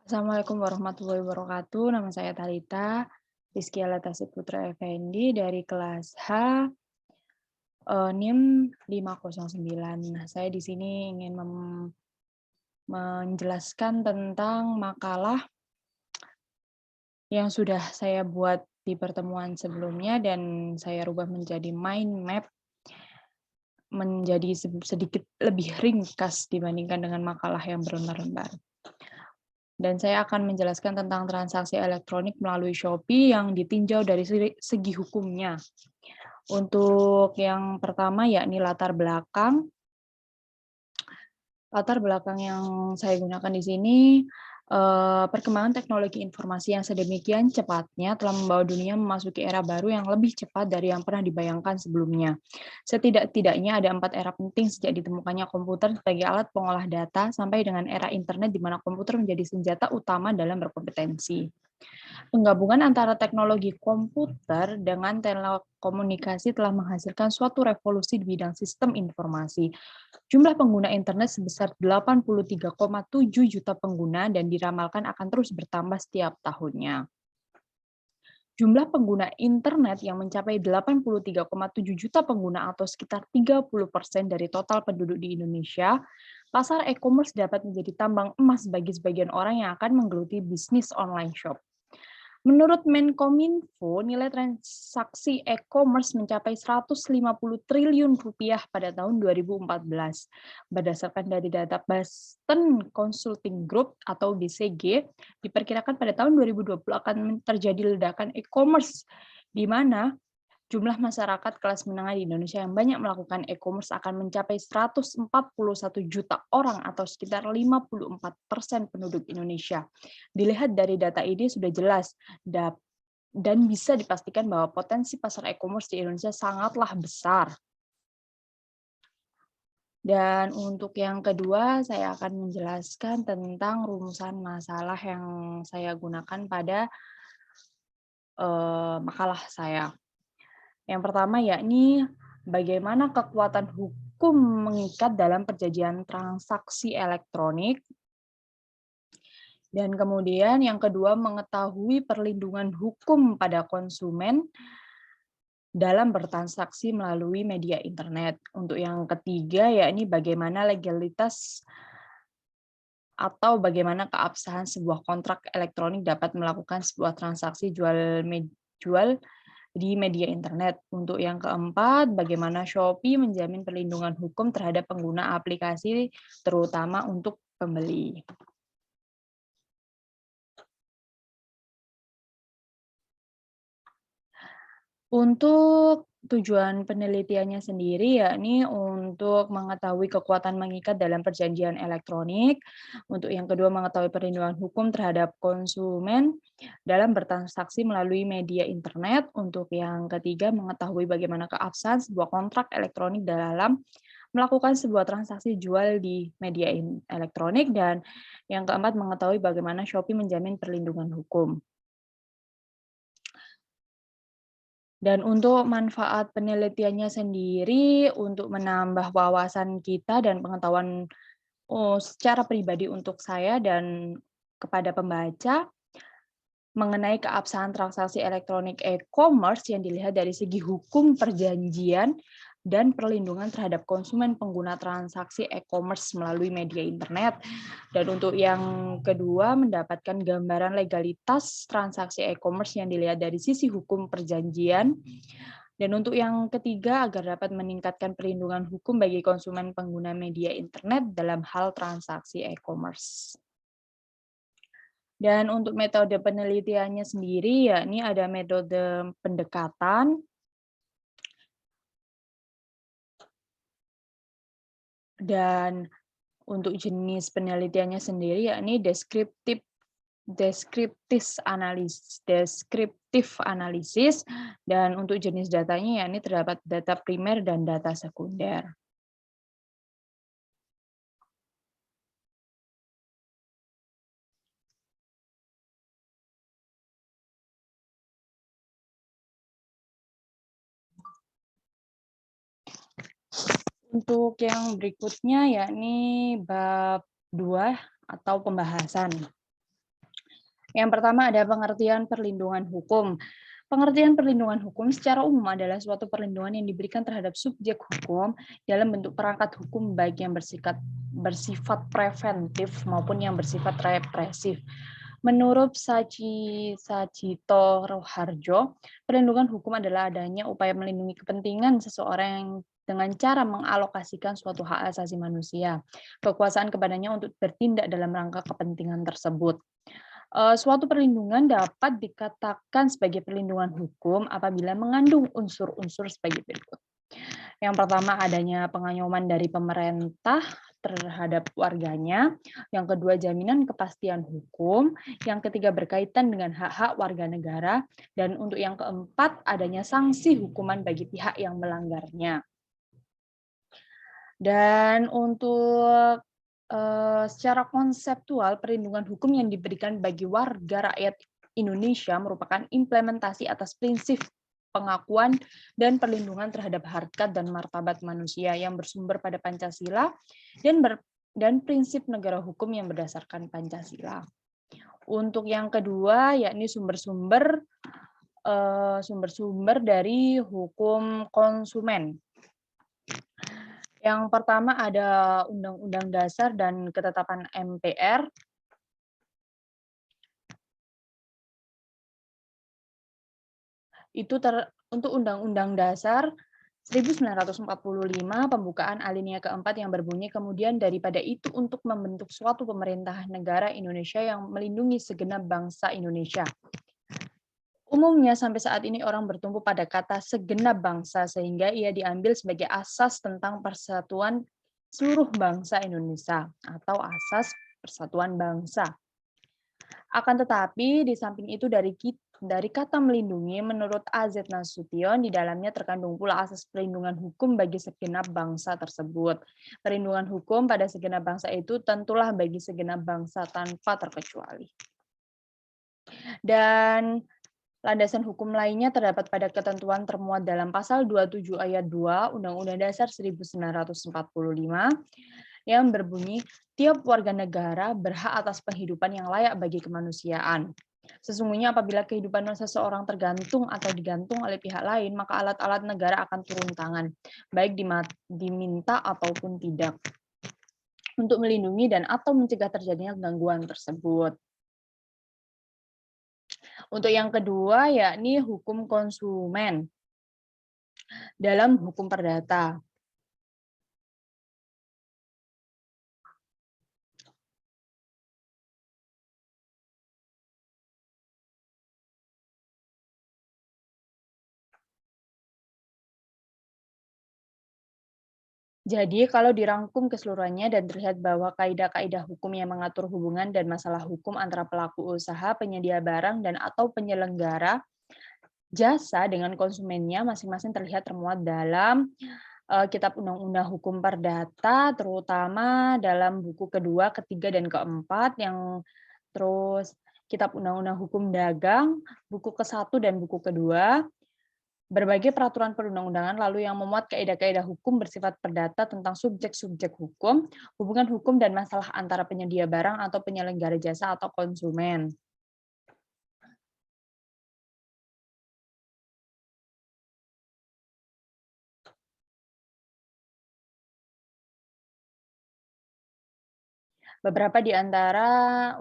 Assalamualaikum warahmatullahi wabarakatuh. Nama saya Thalita Rizky Alatasi Putra Effendi dari kelas H, NIM 509. Nah, saya di sini ingin menjelaskan tentang makalah yang sudah saya buat di pertemuan sebelumnya dan saya rubah menjadi mind map menjadi sedikit lebih ringkas dibandingkan dengan makalah yang berlembar-lembar. Dan saya akan menjelaskan tentang transaksi elektronik melalui Shopee yang ditinjau dari segi hukumnya. Untuk yang pertama yakni latar belakang. Latar belakang yang saya gunakan di sini, perkembangan teknologi informasi yang sedemikian cepatnya telah membawa dunia memasuki era baru yang lebih cepat dari yang pernah dibayangkan sebelumnya. Setidak-tidaknya ada 4 era penting sejak ditemukannya komputer sebagai alat pengolah data sampai dengan era internet di mana komputer menjadi senjata utama dalam berkompetensi. Penggabungan antara teknologi komputer dengan telekomunikasi telah menghasilkan suatu revolusi di bidang sistem informasi. Jumlah pengguna internet sebesar 83,7 juta pengguna dan diramalkan akan terus bertambah setiap tahunnya. Jumlah pengguna internet yang mencapai 83,7 juta pengguna atau sekitar 30% dari total penduduk di Indonesia, pasar e-commerce dapat menjadi tambang emas bagi sebagian orang yang akan menggeluti bisnis online shop. Menurut Menkominfo, nilai transaksi e-commerce mencapai 150 triliun rupiah pada tahun 2014. Berdasarkan dari data Boston Consulting Group atau BCG, diperkirakan pada tahun 2020 akan terjadi ledakan e-commerce, di mana jumlah masyarakat kelas menengah di Indonesia yang banyak melakukan e-commerce akan mencapai 141 juta orang atau sekitar 54% penduduk Indonesia. Dilihat dari data ini sudah jelas dan bisa dipastikan bahwa potensi pasar e-commerce di Indonesia sangatlah besar. Dan untuk yang kedua, saya akan menjelaskan tentang rumusan masalah yang saya gunakan pada makalah saya. Yang pertama yakni bagaimana kekuatan hukum mengikat dalam perjanjian transaksi elektronik. Dan kemudian yang kedua mengetahui perlindungan hukum pada konsumen dalam bertransaksi melalui media internet. Untuk yang ketiga yakni bagaimana legalitas atau bagaimana keabsahan sebuah kontrak elektronik dapat melakukan sebuah transaksi jual di media internet. Untuk yang keempat, bagaimana Shopee menjamin perlindungan hukum terhadap pengguna aplikasi, terutama untuk pembeli. Untuk tujuan penelitiannya sendiri yakni untuk mengetahui kekuatan mengikat dalam perjanjian elektronik, untuk yang kedua mengetahui perlindungan hukum terhadap konsumen dalam bertransaksi melalui media internet, untuk yang ketiga mengetahui bagaimana keabsahan sebuah kontrak elektronik dalam melakukan sebuah transaksi jual di media elektronik, dan yang keempat mengetahui bagaimana Shopee menjamin perlindungan hukum. Dan untuk manfaat penelitiannya sendiri, untuk menambah wawasan kita dan pengetahuan secara pribadi untuk saya dan kepada pembaca, mengenai keabsahan transaksi elektronik e-commerce yang dilihat dari segi hukum perjanjian dan perlindungan terhadap konsumen pengguna transaksi e-commerce melalui media internet. Dan untuk yang kedua, mendapatkan gambaran legalitas transaksi e-commerce yang dilihat dari sisi hukum perjanjian. Dan untuk yang ketiga, agar dapat meningkatkan perlindungan hukum bagi konsumen pengguna media internet dalam hal transaksi e-commerce. Dan untuk metode penelitiannya sendiri, yakni ada metode pendekatan, dan untuk jenis penelitiannya sendiri yakni deskriptif analisis, dan untuk jenis datanya yakni terdapat data primer dan data sekunder. Untuk yang berikutnya yakni bab 2 atau pembahasan. Yang pertama ada pengertian perlindungan hukum. Pengertian perlindungan hukum secara umum adalah suatu perlindungan yang diberikan terhadap subjek hukum dalam bentuk perangkat hukum baik yang bersifat preventif maupun yang bersifat represif. Menurut Sajito Roharjo, perlindungan hukum adalah adanya upaya melindungi kepentingan seseorang yang dengan cara mengalokasikan suatu hak asasi manusia, kekuasaan kepadanya untuk bertindak dalam rangka kepentingan tersebut. Suatu perlindungan dapat dikatakan sebagai perlindungan hukum apabila mengandung unsur-unsur sebagai berikut. Yang pertama adanya pengayoman dari pemerintah terhadap warganya, yang kedua jaminan kepastian hukum, yang ketiga berkaitan dengan hak-hak warga negara, dan untuk yang keempat adanya sanksi hukuman bagi pihak yang melanggarnya. Dan untuk secara konseptual, perlindungan hukum yang diberikan bagi warga rakyat Indonesia merupakan implementasi atas prinsip pengakuan dan perlindungan terhadap harkat dan martabat manusia yang bersumber pada Pancasila dan prinsip negara hukum yang berdasarkan Pancasila. Untuk yang kedua, yakni sumber-sumber dari hukum konsumen. Yang pertama ada Undang-Undang Dasar dan Ketetapan MPR. Itu untuk Undang-Undang Dasar 1945 pembukaan alinea keempat yang berbunyi kemudian daripada itu untuk membentuk suatu pemerintahan negara Indonesia yang melindungi segenap bangsa Indonesia. Umumnya sampai saat ini orang bertumpu pada kata segenap bangsa sehingga ia diambil sebagai asas tentang persatuan seluruh bangsa Indonesia atau asas persatuan bangsa. Akan tetapi di samping itu dari kata melindungi menurut AZ Nasution di dalamnya terkandung pula asas perlindungan hukum bagi segenap bangsa tersebut. Perlindungan hukum pada segenap bangsa itu tentulah bagi segenap bangsa tanpa terkecuali. Dan landasan hukum lainnya terdapat pada ketentuan termuat dalam pasal 27 ayat 2 Undang-Undang Dasar 1945 yang berbunyi tiap warga negara berhak atas penghidupan yang layak bagi kemanusiaan. Sesungguhnya apabila kehidupan seseorang tergantung atau digantung oleh pihak lain, maka alat-alat negara akan turun tangan, baik diminta ataupun tidak, untuk melindungi dan atau mencegah terjadinya gangguan tersebut. Untuk yang kedua, yakni hukum konsumen dalam hukum perdata. Jadi, kalau dirangkum keseluruhannya dan terlihat bahwa kaidah-kaidah hukum yang mengatur hubungan dan masalah hukum antara pelaku usaha, penyedia barang, dan atau penyelenggara jasa dengan konsumennya masing-masing terlihat termuat dalam Kitab Undang-Undang Hukum Perdata, terutama dalam buku kedua, ketiga, dan keempat, yang terus Kitab Undang-Undang Hukum Dagang, buku ke-1 dan buku kedua, berbagai peraturan perundang-undangan lalu yang memuat kaidah-kaidah hukum bersifat perdata tentang subjek-subjek hukum, hubungan hukum dan masalah antara penyedia barang atau penyelenggara jasa atau konsumen. Beberapa di antara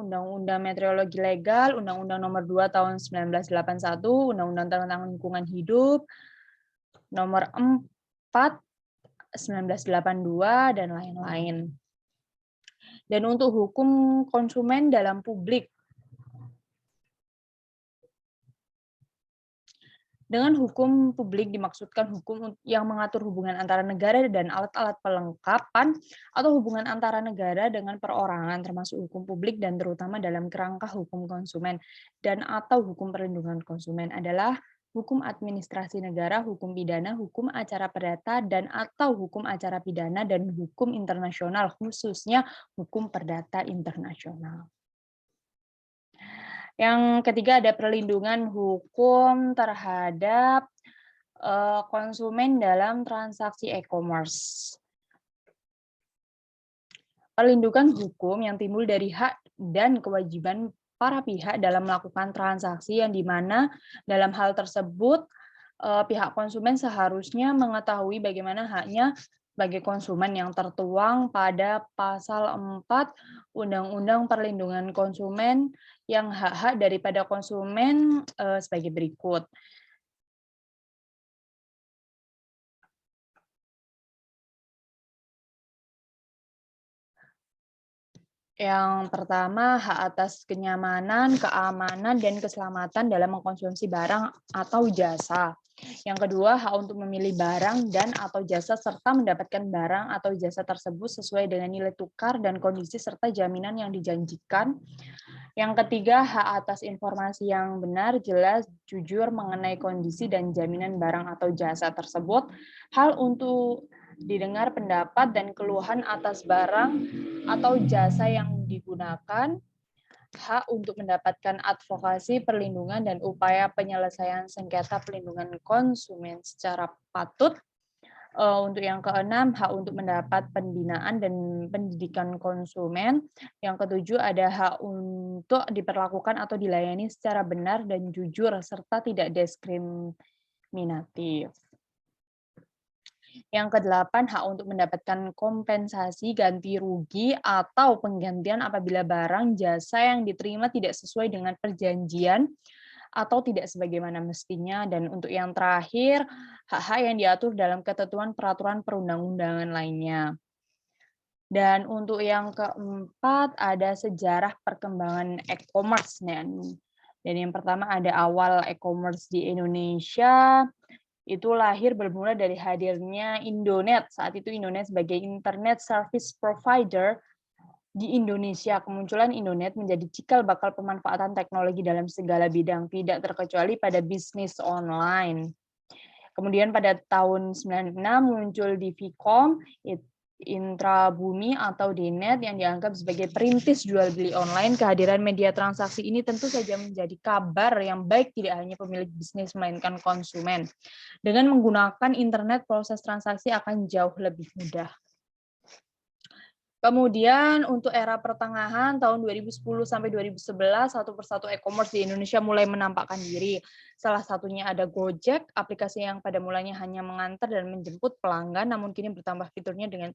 Undang-Undang Meteorologi Legal, Undang-Undang Nomor 2 Tahun 1981, Undang-Undang tentang Lingkungan Hidup, Nomor 4 1982, dan lain-lain. Dan untuk hukum konsumen dalam publik, dengan hukum publik dimaksudkan hukum yang mengatur hubungan antara negara dan alat-alat pelengkapan atau hubungan antara negara dengan perorangan termasuk hukum publik dan terutama dalam kerangka hukum konsumen dan atau hukum perlindungan konsumen adalah hukum administrasi negara, hukum pidana, hukum acara perdata dan atau hukum acara pidana dan hukum internasional khususnya hukum perdata internasional. Yang ketiga ada perlindungan hukum terhadap konsumen dalam transaksi e-commerce. Perlindungan hukum yang timbul dari hak dan kewajiban para pihak dalam melakukan transaksi yang di mana dalam hal tersebut pihak konsumen seharusnya mengetahui bagaimana haknya sebagai konsumen yang tertuang pada pasal 4 Undang-Undang Perlindungan Konsumen yang hak-hak daripada konsumen sebagai berikut. Yang pertama, hak atas kenyamanan, keamanan, dan keselamatan dalam mengkonsumsi barang atau jasa. Yang kedua, hak untuk memilih barang dan atau jasa serta mendapatkan barang atau jasa tersebut sesuai dengan nilai tukar dan kondisi serta jaminan yang dijanjikan. Yang ketiga, hak atas informasi yang benar, jelas, jujur mengenai kondisi dan jaminan barang atau jasa tersebut. Hal untuk didengar pendapat dan keluhan atas barang atau jasa yang digunakan, hak untuk mendapatkan advokasi, perlindungan, dan upaya penyelesaian sengketa pelindungan konsumen secara patut. Untuk yang keenam, hak untuk mendapat pembinaan dan pendidikan konsumen. Yang ketujuh, ada hak untuk diperlakukan atau dilayani secara benar dan jujur, serta tidak diskriminatif. Yang kedelapan, hak untuk mendapatkan kompensasi ganti rugi atau penggantian apabila barang jasa yang diterima tidak sesuai dengan perjanjian atau tidak sebagaimana mestinya. Dan untuk yang terakhir, hak-hak yang diatur dalam ketentuan peraturan perundang-undangan lainnya. Dan untuk yang keempat, ada sejarah perkembangan e-commerce. Dan yang pertama ada awal e-commerce di Indonesia. Itu lahir bermula dari hadirnya Indonet. Saat itu Indonet sebagai Internet Service Provider di Indonesia. Kemunculan Indonet menjadi cikal bakal pemanfaatan teknologi dalam segala bidang, tidak terkecuali pada bisnis online. Kemudian pada tahun 96 muncul di Vcom, Intrabumi atau Dnet yang dianggap sebagai perintis jual beli online. Kehadiran media transaksi ini tentu saja menjadi kabar yang baik tidak hanya pemilik bisnis melainkan konsumen. Dengan menggunakan internet, proses transaksi akan jauh lebih mudah. Kemudian untuk era pertengahan tahun 2010 sampai 2011, satu persatu e-commerce di Indonesia mulai menampakkan diri. Salah satunya ada Gojek, aplikasi yang pada mulanya hanya mengantar dan menjemput pelanggan, namun kini bertambah fiturnya dengan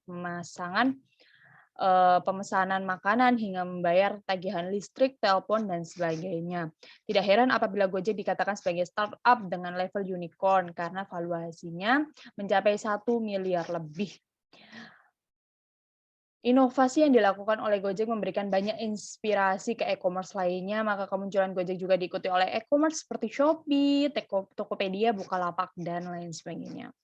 pemesanan makanan hingga membayar tagihan listrik, telepon, dan sebagainya. Tidak heran apabila Gojek dikatakan sebagai startup dengan level unicorn karena valuasinya mencapai 1 miliar lebih. Inovasi yang dilakukan oleh Gojek memberikan banyak inspirasi ke e-commerce lainnya, maka kemunculan Gojek juga diikuti oleh e-commerce seperti Shopee, Tokopedia, Bukalapak, dan lain sebagainya.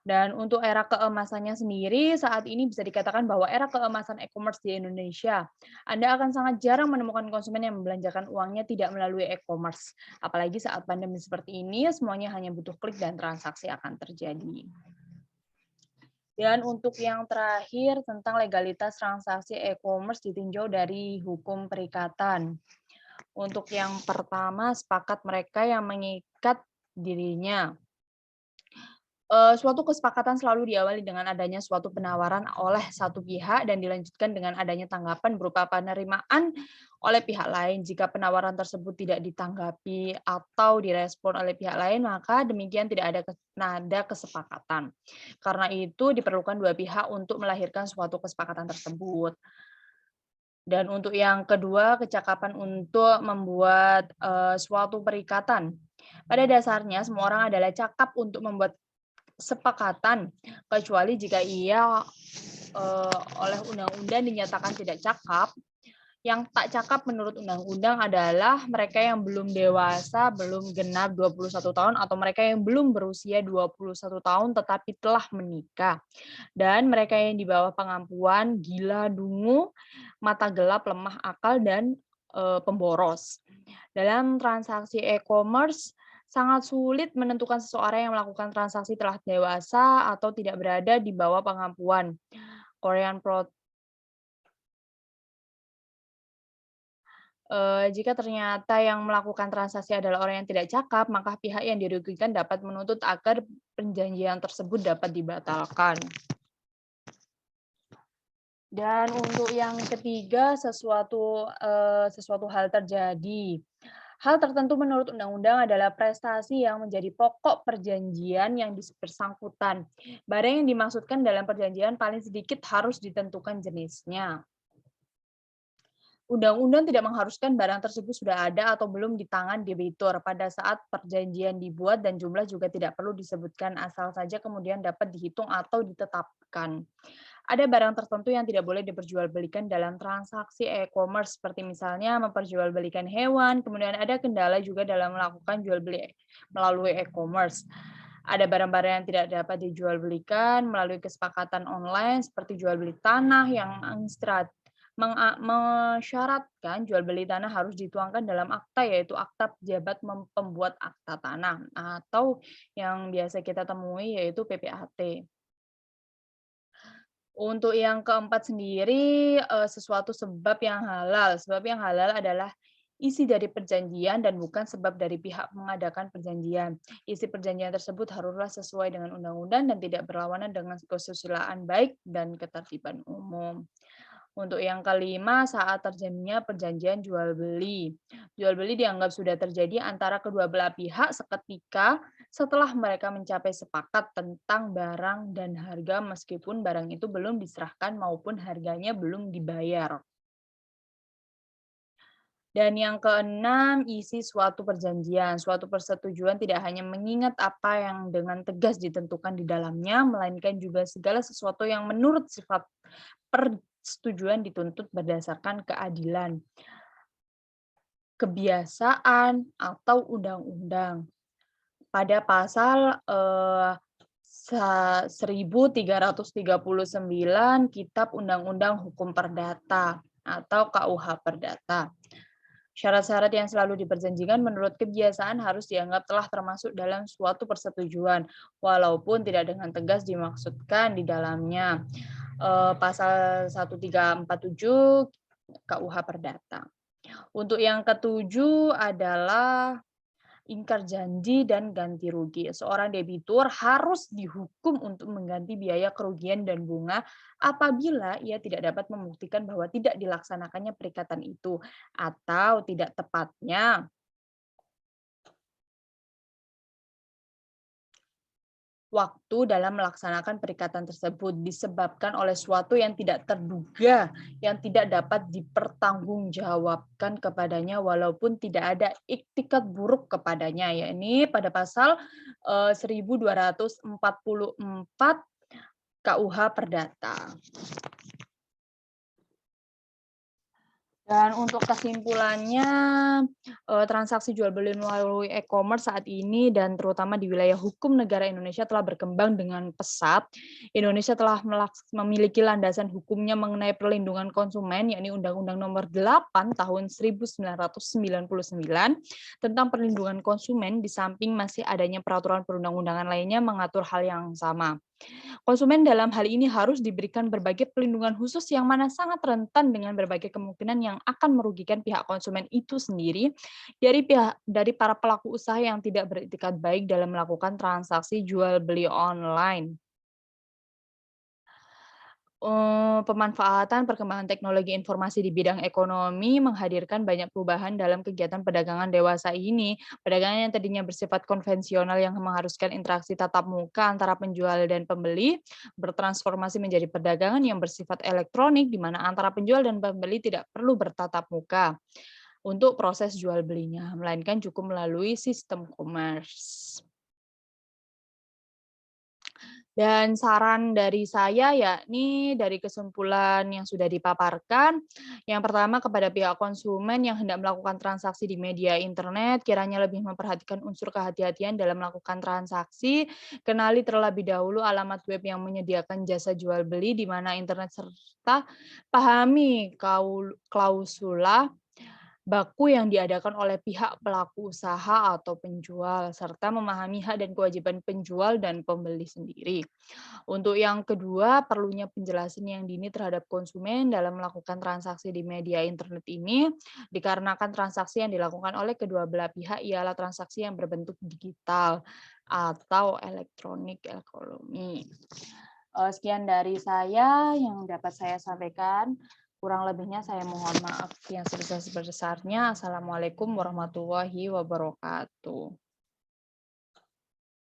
Dan untuk era keemasannya sendiri, saat ini bisa dikatakan bahwa era keemasan e-commerce di Indonesia, Anda akan sangat jarang menemukan konsumen yang membelanjakan uangnya tidak melalui e-commerce. Apalagi saat pandemi seperti ini, semuanya hanya butuh klik dan transaksi akan terjadi. Dan untuk yang terakhir tentang legalitas transaksi e-commerce ditinjau dari hukum perikatan. Untuk yang pertama, sepakat mereka yang mengikat dirinya. Suatu kesepakatan selalu diawali dengan adanya suatu penawaran oleh satu pihak dan dilanjutkan dengan adanya tanggapan berupa penerimaan oleh pihak lain. Jika penawaran tersebut tidak ditanggapi atau direspon oleh pihak lain, maka demikian tidak ada nada kesepakatan. Karena itu diperlukan dua pihak untuk melahirkan suatu kesepakatan tersebut. Dan untuk yang kedua, kecakapan untuk membuat suatu perikatan. Pada dasarnya, semua orang adalah cakap untuk membuat sepakatan, kecuali jika ia oleh undang-undang dinyatakan tidak cakap. Yang tak cakap menurut undang-undang adalah mereka yang belum dewasa, belum genap 21 tahun, atau mereka yang belum berusia 21 tahun tetapi telah menikah. Dan mereka yang di bawah pengampuan, gila, dungu, mata gelap, lemah akal, dan pemboros. Dalam transaksi e-commerce, sangat sulit menentukan seseorang yang melakukan transaksi telah dewasa atau tidak berada di bawah pengampuan. Jika ternyata yang melakukan transaksi adalah orang yang tidak cakap, maka pihak yang dirugikan dapat menuntut agar perjanjian tersebut dapat dibatalkan. Dan untuk yang ketiga, sesuatu hal terjadi. Hal tertentu menurut undang-undang adalah prestasi yang menjadi pokok perjanjian yang bersangkutan. Barang yang dimaksudkan dalam perjanjian paling sedikit harus ditentukan jenisnya. Undang-undang tidak mengharuskan barang tersebut sudah ada atau belum di tangan debitur pada saat perjanjian dibuat dan jumlah juga tidak perlu disebutkan asal saja kemudian dapat dihitung atau ditetapkan. Ada barang tertentu yang tidak boleh diperjualbelikan dalam transaksi e-commerce seperti misalnya memperjualbelikan hewan, kemudian ada kendala juga dalam melakukan jual beli melalui e-commerce. Ada barang-barang yang tidak dapat dijualbelikan melalui kesepakatan online seperti jual beli tanah yang mensyaratkan jual beli tanah harus dituangkan dalam akta yaitu akta pejabat pembuat akta tanah atau yang biasa kita temui yaitu PPAT. Untuk yang keempat sendiri, sesuatu sebab yang halal. Sebab yang halal adalah isi dari perjanjian dan bukan sebab dari pihak mengadakan perjanjian. Isi perjanjian tersebut haruslah sesuai dengan undang-undang dan tidak berlawanan dengan kesusilaan baik dan ketertiban umum. Untuk yang kelima, saat terjaminnya perjanjian jual beli. Jual beli dianggap sudah terjadi antara kedua belah pihak seketika setelah mereka mencapai sepakat tentang barang dan harga meskipun barang itu belum diserahkan maupun harganya belum dibayar. Dan yang keenam, isi suatu perjanjian. Suatu persetujuan tidak hanya mengingat apa yang dengan tegas ditentukan di dalamnya, melainkan juga segala sesuatu yang menurut sifat persetujuan dituntut berdasarkan keadilan, kebiasaan, atau undang-undang. Pada pasal 1339 Kitab Undang-Undang Hukum Perdata atau KUH Perdata. Syarat-syarat yang selalu diperjanjikan menurut kebiasaan harus dianggap telah termasuk dalam suatu persetujuan, walaupun tidak dengan tegas dimaksudkan di dalamnya. Pasal 1347 KUH Perdata. Untuk yang ketujuh adalah ingkar janji dan ganti rugi. Seorang debitur harus dihukum untuk mengganti biaya kerugian dan bunga apabila ia tidak dapat membuktikan bahwa tidak dilaksanakannya perikatan itu atau tidak tepatnya waktu dalam melaksanakan perikatan tersebut disebabkan oleh suatu yang tidak terduga yang tidak dapat dipertanggungjawabkan kepadanya walaupun tidak ada iktikat buruk kepadanya, yakni pada pasal 1244 KUH Perdata. Dan untuk kesimpulannya, transaksi jual beli melalui e-commerce saat ini dan terutama di wilayah hukum negara Indonesia telah berkembang dengan pesat. Indonesia telah memiliki landasan hukumnya mengenai perlindungan konsumen, yakni Undang-Undang Nomor 8 Tahun 1999 tentang perlindungan konsumen, di samping masih adanya peraturan perundang-undangan lainnya mengatur hal yang sama. Konsumen dalam hal ini harus diberikan berbagai pelindungan khusus yang mana sangat rentan dengan berbagai kemungkinan yang akan merugikan pihak konsumen itu sendiri dari para pelaku usaha yang tidak beretikat baik dalam melakukan transaksi jual beli online. Pemanfaatan perkembangan teknologi informasi di bidang ekonomi menghadirkan banyak perubahan dalam kegiatan perdagangan dewasa ini. Perdagangan yang tadinya bersifat konvensional yang mengharuskan interaksi tatap muka antara penjual dan pembeli, bertransformasi menjadi perdagangan yang bersifat elektronik, di mana antara penjual dan pembeli tidak perlu bertatap muka untuk proses jual belinya, melainkan cukup melalui sistem commerce. Dan saran dari saya yakni dari kesimpulan yang sudah dipaparkan, yang pertama kepada pihak konsumen yang hendak melakukan transaksi di media internet, kiranya lebih memperhatikan unsur kehati-hatian dalam melakukan transaksi, kenali terlebih dahulu alamat web yang menyediakan jasa jual beli di mana internet serta pahami klausula baku yang diadakan oleh pihak pelaku usaha atau penjual, serta memahami hak dan kewajiban penjual dan pembeli sendiri. Untuk yang kedua, perlunya penjelasan yang dini terhadap konsumen dalam melakukan transaksi di media internet ini, dikarenakan transaksi yang dilakukan oleh kedua belah pihak ialah transaksi yang berbentuk digital atau elektronik ekonomi. Sekian dari saya yang dapat saya sampaikan. Kurang lebihnya saya mohon maaf yang sebesar-besarnya. Assalamualaikum warahmatullahi wabarakatuh.